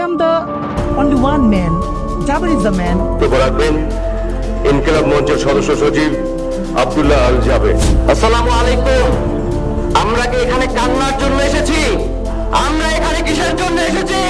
am the only one man. Jabir is the man. খবর রাখবেন ইনকিলাব মঞ্চের সদস্য সচিব আব্দুল্লাহ আল জাবের। আসসালামু আলাইকুম। আমরা কি এখানে কান্নার জন্য এসেছি? আমরা এখানে কিসের জন্য এসেছি?